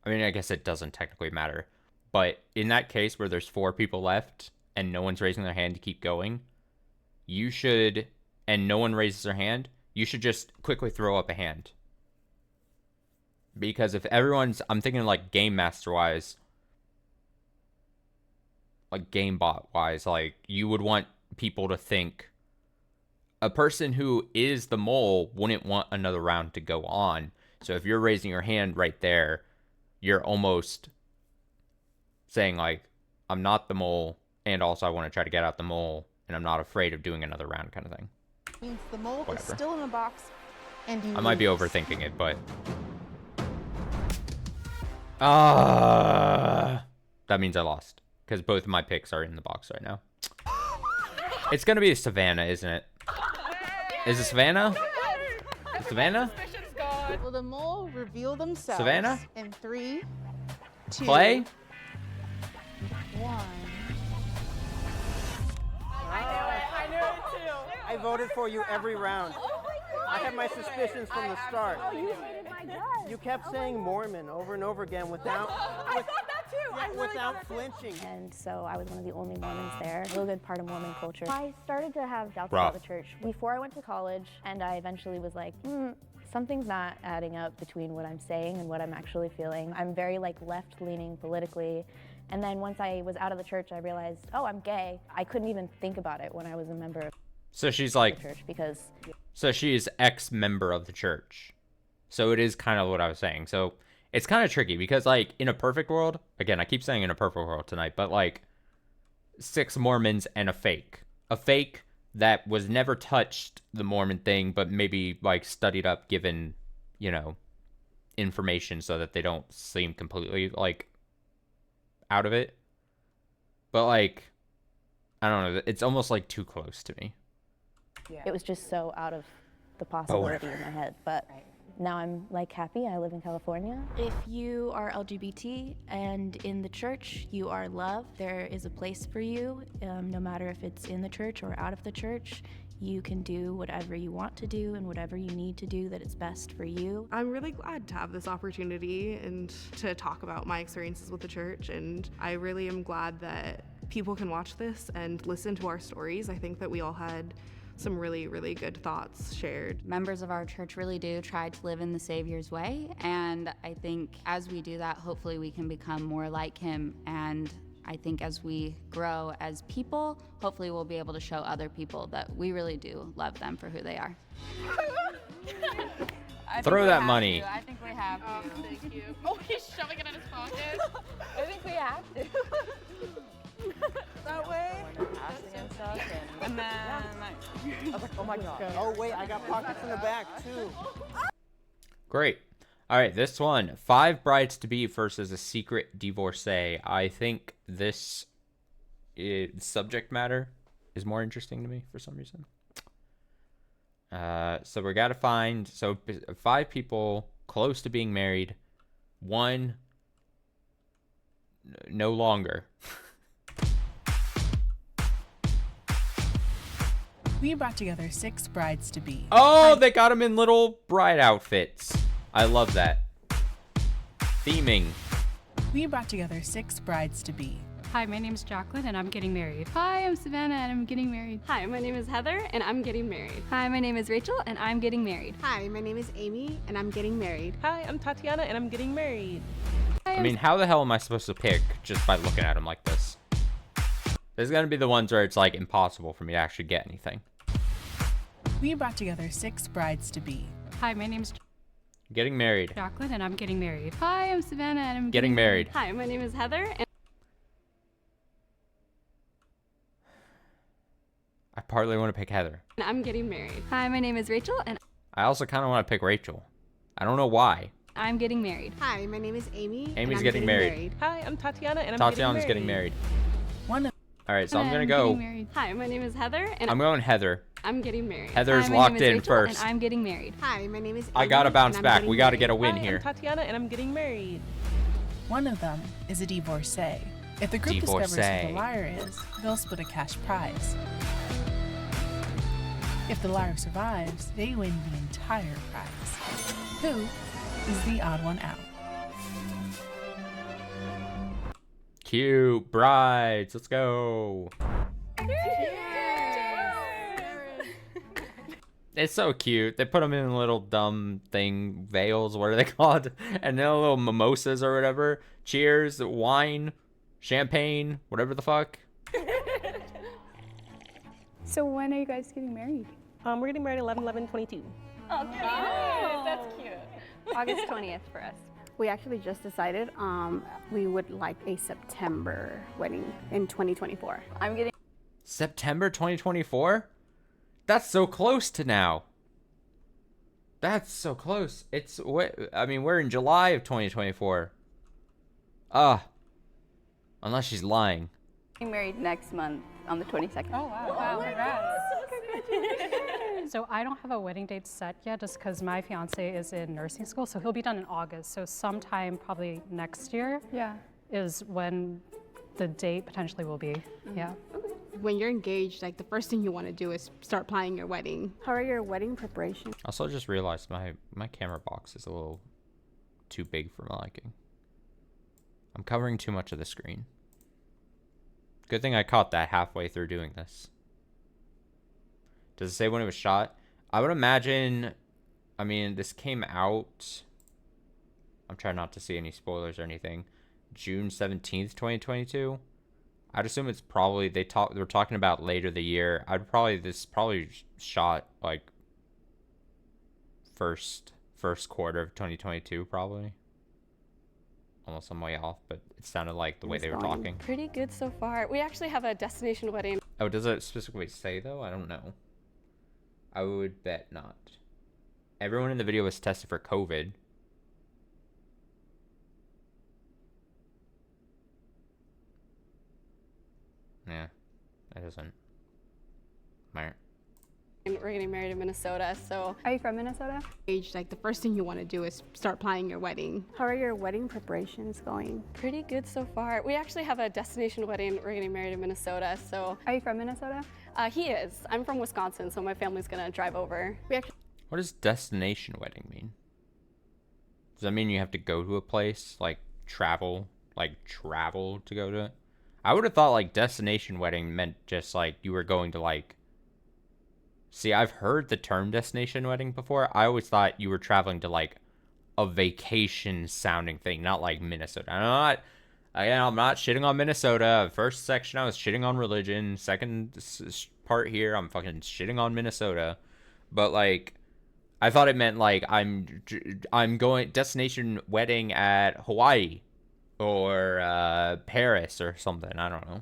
I mean, I guess it doesn't technically matter, but in that case where there's 4 people left and no one's raising their hand to keep going, you should, and no one raises their hand, you should just quickly throw up a hand. Because if everyone's, I'm thinking like Game Master wise, like Game Bot wise, like you would want people to think a person who is the mole wouldn't want another round to go on. So if you're raising your hand right there, you're almost saying like, I'm not the mole, and also I want to try to get out the mole, and I'm not afraid of doing another round kind of thing. means the mole Whatever. is still in the box and you I might be lose. overthinking it, but... that means I lost. Because both of my picks are in the box right now. It's going to be a Savannah, isn't it? Is it Savannah? Savannah? Will the mole reveal themselves Savannah? in 3, 2, Clay? 1. I knew it too. I voted for you every round. I had my suspicions from the start. Oh, you hated my gut. You kept saying Mormon over and over again without without flinching. And so I was one of the only Mormons there. A real good part of Mormon culture. I started to have doubts Rough. about the church before I went to college, and I eventually was like, something's not adding up between what I'm saying and what I'm actually feeling. I'm very like left-leaning politically. And then once I was out of the church, I realized, oh, I'm gay. I couldn't even think about it when I was a member of So she's like... the church because... So she is ex-member of the church. So it is kind of what I was saying. So it's kind of tricky because, like, in a perfect world... Again, I keep saying in a perfect world tonight, but, like, 6 Mormons and a fake. A fake that was never touched the Mormon thing, but maybe, like, studied up, given, you know, information so that they don't seem completely, like, out of it. But, like, I don't know. It's almost, like, too close to me. Yeah. It was just so out of the possibility in my head. But now I'm like happy. I live in California. If you are LGBT and in the church, you are loved. There is a place for you, no matter if it's in the church or out of the church. You can do whatever you want to do and whatever you need to do that is best for you. I'm really glad to have this opportunity and to talk about my experiences with the church, and I really am glad that people can watch this and listen to our stories. I think that we all had some really, really good thoughts shared. Members of our church really do try to live in the Savior's way, and I think as we do that, hopefully we can become more like him. And I think as we grow as people, hopefully we'll be able to show other people that we really do love them for who they are. Throw that money. I think we have to. Thank you. Oh, he's shoving it in his pocket. I think we have to. That way. And then, I was like, oh my god. Oh wait, I got pockets in the back too. Great. All right, this one, 5 brides to be versus a secret divorcee. I think this subject matter is more interesting to me for some reason. So we got to find 5 people close to being married, 1 no longer. We brought together 6 brides to be. Oh, they got them in little bride outfits. I love that. Theming. We brought together 6 brides to be. Hi, my name is Jacqueline and I'm getting married. Hi, I'm Savannah and I'm getting married. Hi, my name is Heather and I'm getting married. Hi, my name is Rachel and I'm getting married. Hi, my name is Amy and I'm getting married. Hi, I'm Tatiana and I'm getting married. I mean, how the hell am I supposed to pick just by looking at them like this? There's gonna be the ones where it's like impossible for me to actually get anything. We brought together 6 brides-to-be. Hi, my name is Getting married. Jacqueline and I'm getting married. Hi, I'm Savannah and I'm Getting married. Hi, my name is Heather and I partly want to pick Heather. I'm getting married. Hi, my name is Rachel and I also kind of want to pick Rachel. I don't know why. I'm getting married. Hi, my name is Amy. Amy's and I'm getting married. Hi, I'm Tatiana and I'm Tatiana's getting married. All right, so I'm gonna go. Hi, my name is Heather and I'm going Heather. I'm getting married. Heather's Hi, my locked name is in Rachel, first. And I'm getting married. Hi, my name is Amy. I gotta bounce and I'm back. getting We gotta married. get a win Hi, here. I'm Tatiana and I'm getting married. One of them is a divorcee. If the group discovers who the liar is, they'll split a cash prize. If the liar survives, they win the entire prize. Who is the odd one out? Cute brides. Let's go. It's so cute. They put them in little dumb thing veils. What are they called? And then little mimosas or whatever. Cheers, wine, champagne, whatever the fuck. So when are you guys getting married? We're getting married 11/11/22. Oh, cute. That's cute. August 20th for us. We actually just decided we would like a September wedding in 2024. I'm getting September 2024? That's so close to now. That's so close. It's I mean, we're in July of 2024. Unless she's lying. married next month on the 22nd. Oh, wow. Wow, congrats. So I don't have a wedding date set yet just because my fiance is in nursing school, so he'll be done in August. So sometime probably next year is when the date potentially will be. Yeah. When you're engaged, like the first thing you want to do is start planning your wedding. How are your wedding preparations? Also, I just realized my camera box is a little too big for my liking. I'm covering too much of the screen. Good thing I caught that halfway through doing this. Does it say when it was shot? I would imagine, I mean, this came out, I'm trying not to see any spoilers or anything, June 17th, 2022. I'd assume it's probably, they're talking about later the year. This probably shot like first quarter of 2022 probably. Almost some way off, but it sounded like the way they were talking. Pretty good so far. We actually have a destination wedding. Oh, does it specifically say though? I don't know. I would bet not. Everyone in the video was tested for COVID. Yeah, that doesn't matter. We're getting married in Minnesota, so. Are you from Minnesota? Like the first thing you want to do is start planning your wedding. How are your wedding preparations going? Pretty good so far. We actually have a destination wedding. We're getting married in Minnesota, so. Are you from Minnesota? He is. I'm from Wisconsin, so my family's gonna drive over. What does destination wedding mean? Does that mean you have to go to a place, like travel to go to it? I would have thought like destination wedding meant just like you were going to like. See, I've heard the term destination wedding before. I always thought you were traveling to like a vacation sounding thing, not like Minnesota. I'm not shitting on Minnesota. First section, I was shitting on religion. Second part here, I'm fucking shitting on Minnesota. But like, I thought it meant like I'm going destination wedding at Hawaii or Paris or something. I don't know.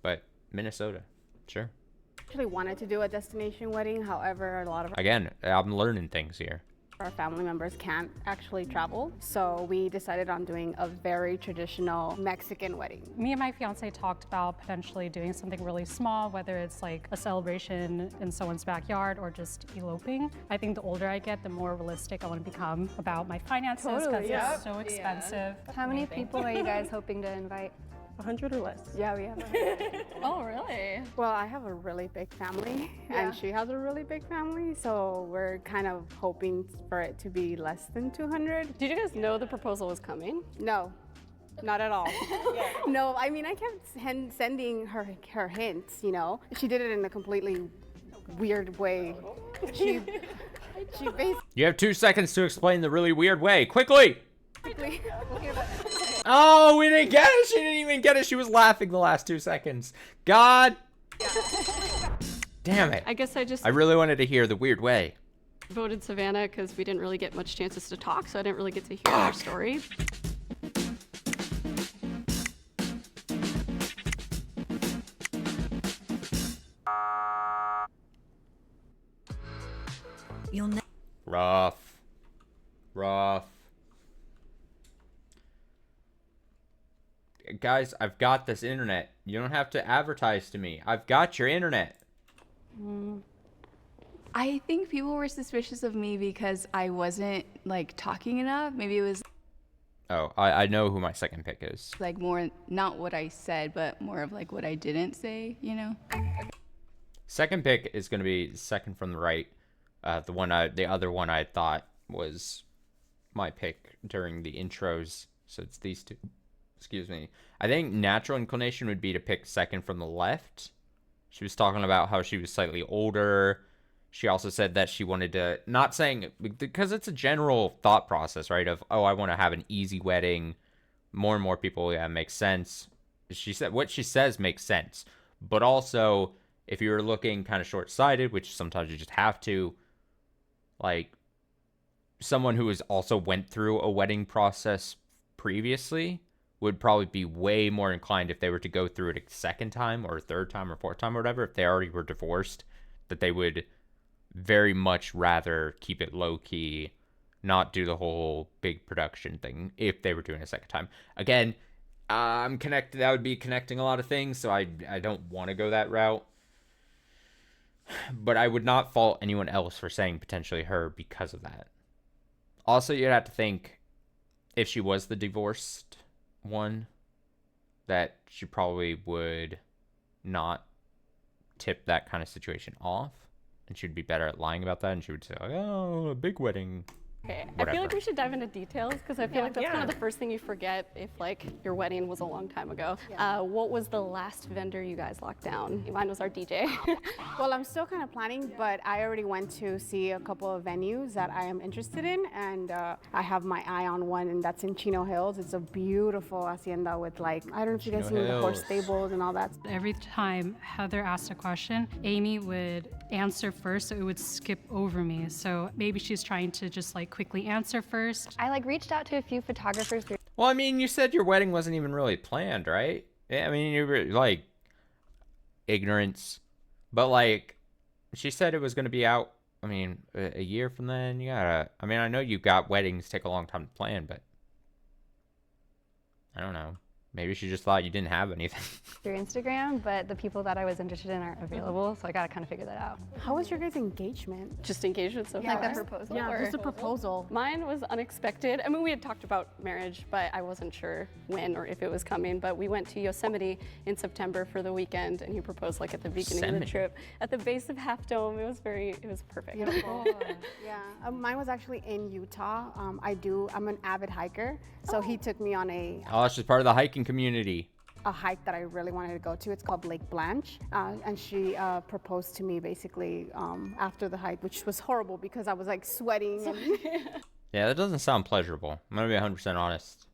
But Minnesota, sure. Actually wanted to do a destination wedding, however, a lot of Again, I'm learning things here. our family members can't actually travel, so we decided on doing a very traditional Mexican wedding. Me and my fiance talked about potentially doing something really small, whether it's like a celebration in someone's backyard or just eloping. I think the older I get, the more realistic I want to become about my finances because it's so expensive. How many people are you guys hoping to invite? 100 or less. Yeah, we have. Oh, really? Well, I have a really big family, and she has a really big family, so we're kind of hoping for it to be less than 200. Did you guys know the proposal was coming? No. Not at all. No, I mean, I kept sending her hints, you know. She did it in a completely weird way. She basically... You have 2 seconds to explain the really weird way. Quickly! Oh, we didn't get it. She didn't even get it. She was laughing the last 2 seconds. God. Damn it. I guess I really wanted to hear the weird way. voted Savannah because we didn't really get much chances to talk, so I didn't really get to hear her story. Rough. Rough. Guys, I've got this internet. You don't have to advertise to me. I've got your internet. I think people were suspicious of me because I wasn't like talking enough. Maybe it was Oh, I know who my second pick is. like more not what I said, but more of like what I didn't say, you know? Second pick is going to be second from the right. The other one I thought was my pick during the intros. So it's these two. Excuse me. I think natural inclination would be to pick second from the left. She was talking about how she was slightly older. She also said that she wanted to, not saying, because it's a general thought process, right? Of, oh, I want to have an easy wedding. More and more people, yeah, makes sense. She said, what she says makes sense. But also, if you're looking kind of short-sighted, which sometimes you just have to, like, someone who has also went through a wedding process previously would probably be way more inclined if they were to go through it a second time or a third time or fourth time or whatever, if they already were divorced, that they would very much rather keep it low-key, not do the whole big production thing if they were doing it a second time. Again, I'm connected. That would be connecting a lot of things, so I don't want to go that route. But I would not fault anyone else for saying potentially her because of that. Also, you'd have to think, if she was the divorced one, that she probably would not tip that kind of situation off, and she'd be better at lying about that, and she would say, like, oh, a big wedding. Okay, Whatever. I feel like we should dive into details because I feel like that's kind of the first thing you forget if like your wedding was a long time ago. What was the last vendor you guys locked down? Mine was our DJ. Well, I'm still kind of planning, but I already went to see a couple of venues that I am interested in, and I have my eye on one, and that's in Chino Hills. It's a beautiful hacienda with, like, I don't know if you guys see the horse stables and all that. Every time Heather asked a question, Amy would answer first, so it would skip over me. So maybe she's trying to just like quickly answer first. I like reached out to a few photographers. Well, I mean, you said your wedding wasn't even really planned, right? Yeah, I mean, you were like ignorance, but like she said it was going to be out. I mean, a year from then, you gotta. I mean, I know you got weddings take a long time to plan, but I don't know. Maybe she just thought you didn't have anything. Through Instagram, but the people that I was interested in aren't available, so I gotta kind of figure that out. How was your guys' engagement? Just engagement so Like far. a proposal? Yeah, or? just a proposal. Mine was unexpected. I mean, we had talked about marriage, but I wasn't sure when or if it was coming. But we went to Yosemite in September for the weekend, and he proposed like at the beginning of the trip at the base of Half Dome. It was perfect. Beautiful. Yeah, mine was actually in Utah. I'm an avid hiker, so he took me on Oh, she's part of the hiking community. a hike that I really wanted to go to. It's called Lake Blanche, and she proposed to me basically after the hike, which was horrible because I was like sweating. And Yeah, that doesn't sound pleasurable. I'm gonna be 100% honest.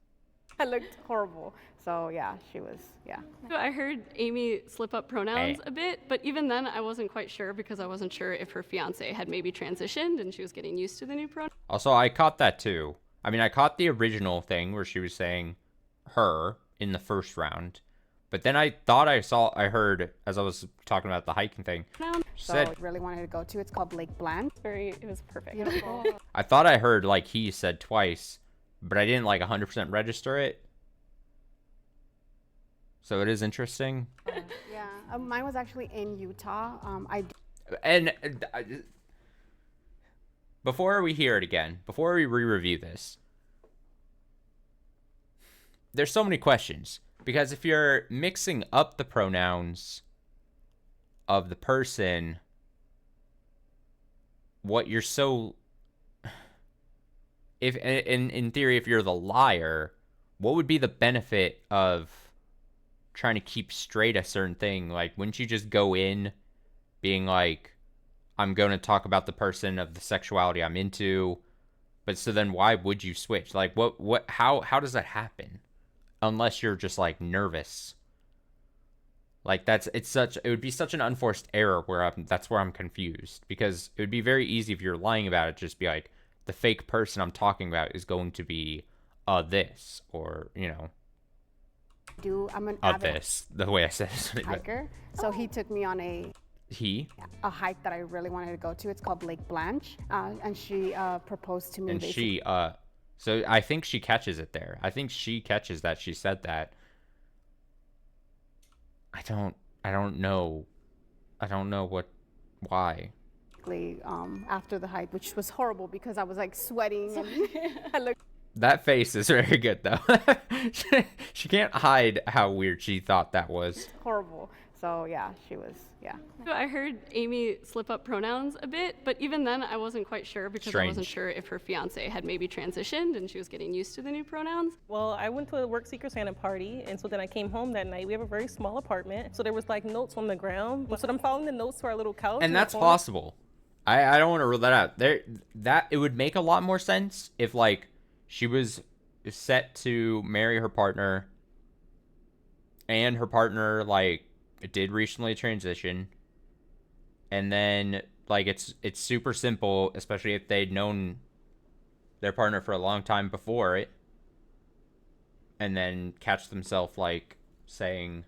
I looked horrible. So yeah, she was, yeah. So I heard Amy slip up pronouns a bit, but even then I wasn't quite sure because I wasn't sure if her fiance had maybe transitioned and she was getting used to the new pronoun. Also, I caught that too. I mean, I caught the original thing where she was saying her in the first round, but then I thought I heard as I was talking about the hiking thing. She So said, I really wanted to go to. It's called Lake Blanche. It was perfect. Beautiful. I thought I heard like he said twice, but I didn't like 100% register it. So it is interesting. Yeah, mine was actually in Utah. And before we hear it again, before we re-review this, there's so many questions. Because if you're mixing up the pronouns of the person, what you're so... If in theory, if you're the liar, what would be the benefit of trying to keep straight a certain thing? Like, wouldn't you just go in being like, I'm going to talk about the person of the sexuality I'm into, but so then why would you switch? Like, how does that happen? Unless you're just like nervous. Like it would be such an unforced error that's where I'm confused, because it would be very easy if you're lying about it, just be like, the fake person I'm talking about is going to be this, or, you know, I'm an avid this, the way I said it. hiker. So he took me on a hike that I really wanted to go to. It's called Lake Blanche, and she proposed to me. And so I think she catches it there. I think she catches that she said that. I don't know why. After the hike, which was horrible because I was like sweating and I looked. That face is very good though. She can't hide how weird she thought that was. Horrible. So yeah, she was, yeah. I heard Amy slip up pronouns a bit, but even then I wasn't quite sure because I wasn't sure if her fiance had maybe transitioned and she was getting used to the new pronouns. Well, I went to a work Secret Santa party, and so then I came home that night. We have a very small apartment, so there was like notes on the ground. So I'm following the notes to our little couch. And that's possible. I don't want to rule that out. That it would make a lot more sense if like she was set to marry her partner, and her partner like did recently transition, and then like it's super simple, especially if they'd known their partner for a long time before it, and then catch themselves like saying,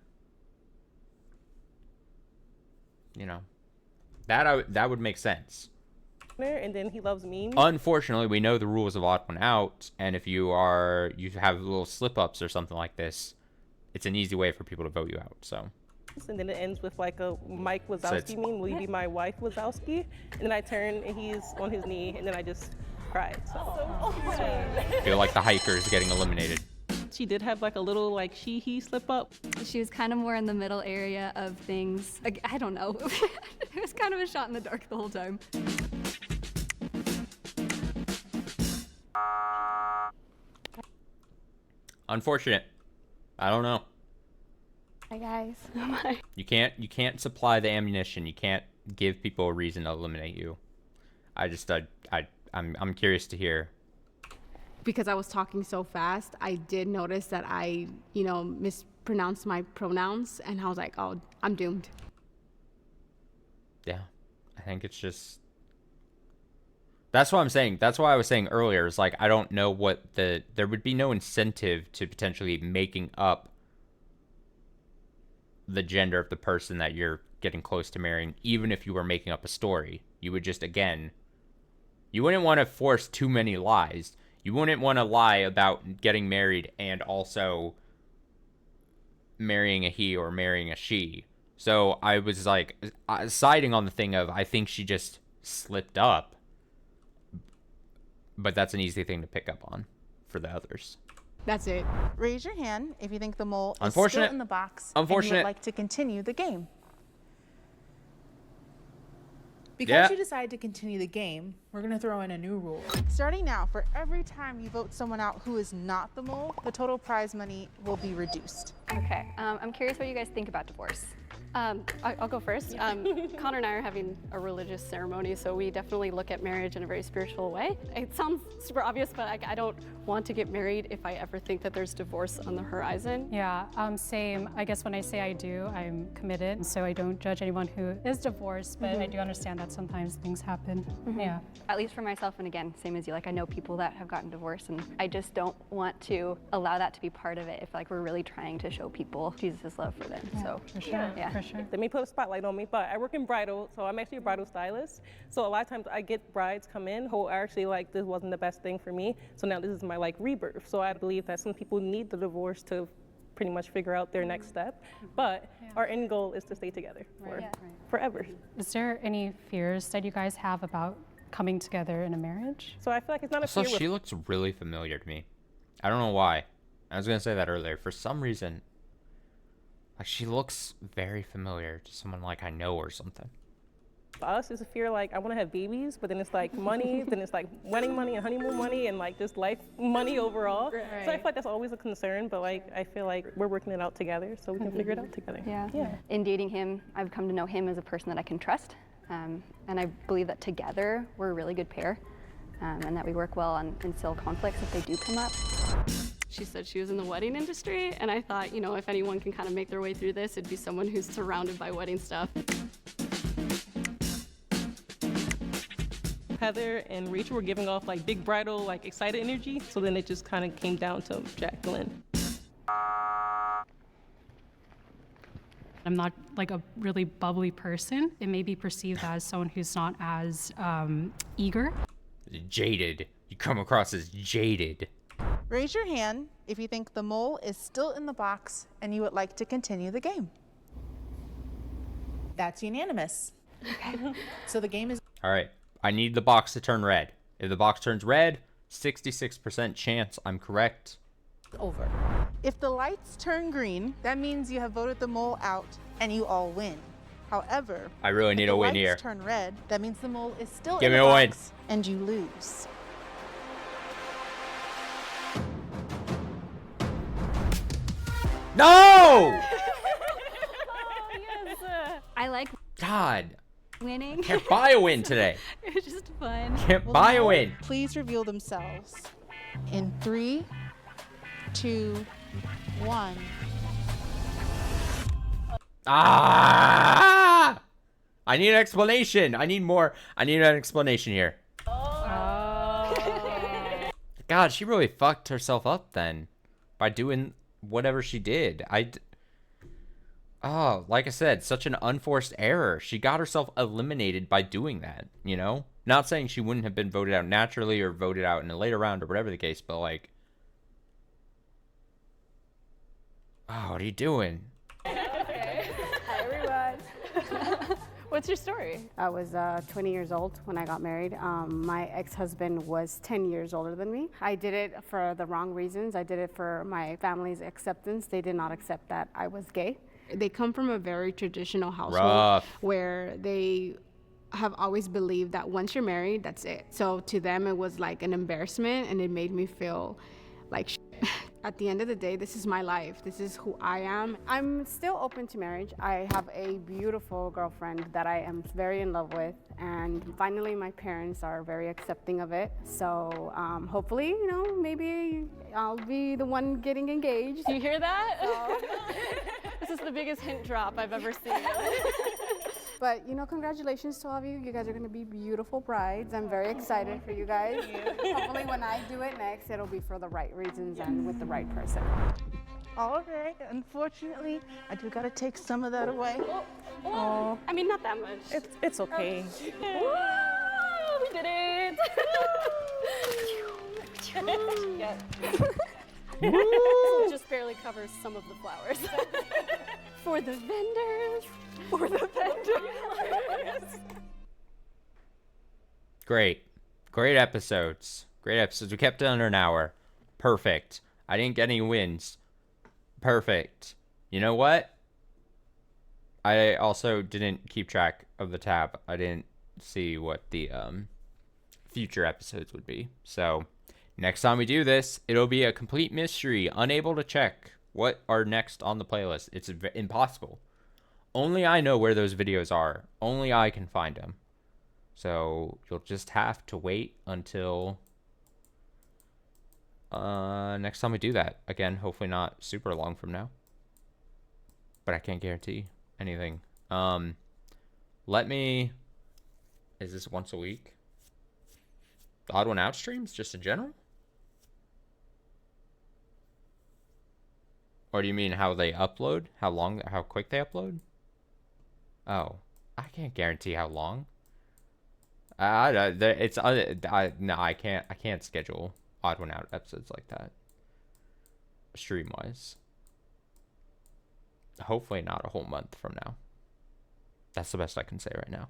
you know, that would make sense. And then he loves memes. Unfortunately, we know the rules of odd one out, and if you have little slip ups or something like this, it's an easy way for people to vote you out. So. And then it ends with like a Mike Wazowski meme, will you be my wife Wazowski? And then I turn and he's on his knee, and then I just cried. So I feel like the hiker is getting eliminated. She did have like a little like he slip up. She was kind of more in the middle area of things. I don't know. It was kind of a shot in the dark the whole time. Unfortunate. I don't know. Hi guys. You can't supply the ammunition. You can't give people a reason to eliminate you. I'm curious to hear. Because I was talking so fast, I did notice that I, mispronounced my pronouns, and I was like, oh, I'm doomed. Yeah, I think it's just. That's what I'm saying. That's why I was saying earlier. Is like I don't know what there would be no incentive to potentially making up the gender of the person that you're getting close to marrying, even if you were making up a story. You would just, again, you wouldn't want to force too many lies. You wouldn't want to lie about getting married and also marrying a he or marrying a she. So I was like siding on the thing of I think she just slipped up, but that's an easy thing to pick up on for the others. That's it. Raise your hand if you think the mole is Unfortunate. still in the box and you would like to continue the game. Because you decide to continue the game, we're going to throw in a new rule. Starting now, for every time you vote someone out who is not the mole, the total prize money will be reduced. Okay, I'm curious what you guys think about divorce. I'll go first. Connor and I are having a religious ceremony, so we definitely look at marriage in a very spiritual way. It sounds super obvious, but I don't want to get married if I ever think that there's divorce on the horizon. Yeah, same. I guess when I say I do, I'm committed, so I don't judge anyone who is divorced, but I do understand that sometimes things happen. Yeah. At least for myself, and again, same as you, like I know people that have gotten divorced, and I just don't want to allow that to be part of it if like we're really trying to show people Jesus' love for them. So for sure. Yeah. For sure. They may put a spotlight on me, but I work in bridal, so I'm actually a bridal stylist. So a lot of times I get brides come in who are actually like, this wasn't the best thing for me, so now this is my like rebirth. So I believe that some people need the divorce to pretty much figure out their next step, but our end goal is to stay together for forever. Is there any fears that you guys have about coming together in a marriage? So I feel like it's not a So fear. she looks really familiar to me. I don't know why. I was gonna say that earlier. For some reason, like she looks very familiar to someone like I know or something. For us, it's a fear like I want to have babies, but then it's like money, then it's like wedding money and honeymoon money and like just life money overall. Right. So I feel like that's always a concern, but like I feel like we're working it out together so we can figure it out together. Yeah. In dating him, I've come to know him as a person that I can trust. And I believe that together we're a really good pair, and that we work well on instill conflicts if they do come up. She said she was in the wedding industry, and I thought, you know, if anyone can kind of make their way through this, it'd be someone who's surrounded by wedding stuff. Heather and Rachel were giving off like big bridal, like excited energy, so then it just kind of came down to Jacqueline. I'm not like a really bubbly person. It may be perceived as someone who's not as eager. Jaded. You come across as jaded. Raise your hand if you think the mole is still in the box and you would like to continue the game. That's unanimous. Okay. So the game is... All right. I need the box to turn red. If the box turns red, 66% chance I'm correct. Over. If the lights turn green, that means you have voted the mole out and you all win. However, I really need a win here. If the lights turn red, that means the mole is still Give in me the a win. box and you lose. No! Oh, yes. I like God. winning. Can't buy a win today. It was just fun. Can't buy a win. Please reveal themselves in 3, 2, 1. Ah! I need an explanation. I need an explanation here. God, she really fucked herself up then by doing whatever she did. Like I said, such an unforced error. She got herself eliminated by doing that, you know? Not saying she wouldn't have been voted out naturally or voted out in a later round or whatever the case, but like... Oh, what are you doing? Hi, everyone. What's your story? I was 20 years old when I got married. My ex-husband was 10 years older than me. I did it for the wrong reasons. I did it for my family's acceptance. They did not accept that I was gay. They come from a very traditional household where they have always believed that once you're married, that's it. So to them, it was like an embarrassment, and it made me feel like shit. At the end of the day, this is my life. This is who I am. I'm still open to marriage. I have a beautiful girlfriend that I am very in love with. And finally, my parents are very accepting of it. So hopefully, you know, maybe I'll be the one getting engaged. Do you hear that? So. This is the biggest hint drop I've ever seen. But, you know, congratulations to all of you. You guys are going to be beautiful brides. I'm very excited for you guys. Hopefully when I do it next, it'll be for the right reasons and with the right person. All right. Unfortunately, I do got to take some of that away. Oh. I mean, not that much. It's okay. Woo! We did it! Yes. This just barely covers some of the flowers. For the vendors. For the vendors. Great episodes. We kept it under an hour. Perfect. I didn't get any wins. Perfect. You know what? I also didn't keep track of the tab. I didn't see what the future episodes would be. So next time we do this, it'll be a complete mystery, unable to check what are next on the playlist. It's impossible. Only I know where those videos are. Only I can find them. So you'll just have to wait until next time we do that. Again, hopefully not super long from now. But I can't guarantee anything. Is this once a week? The odd one out streams, just in general? Or do you mean how they upload? How quick they upload? Oh, I can't guarantee how long. No, I can't schedule odd one out episodes like that. Stream wise. Hopefully not a whole month from now. That's the best I can say right now.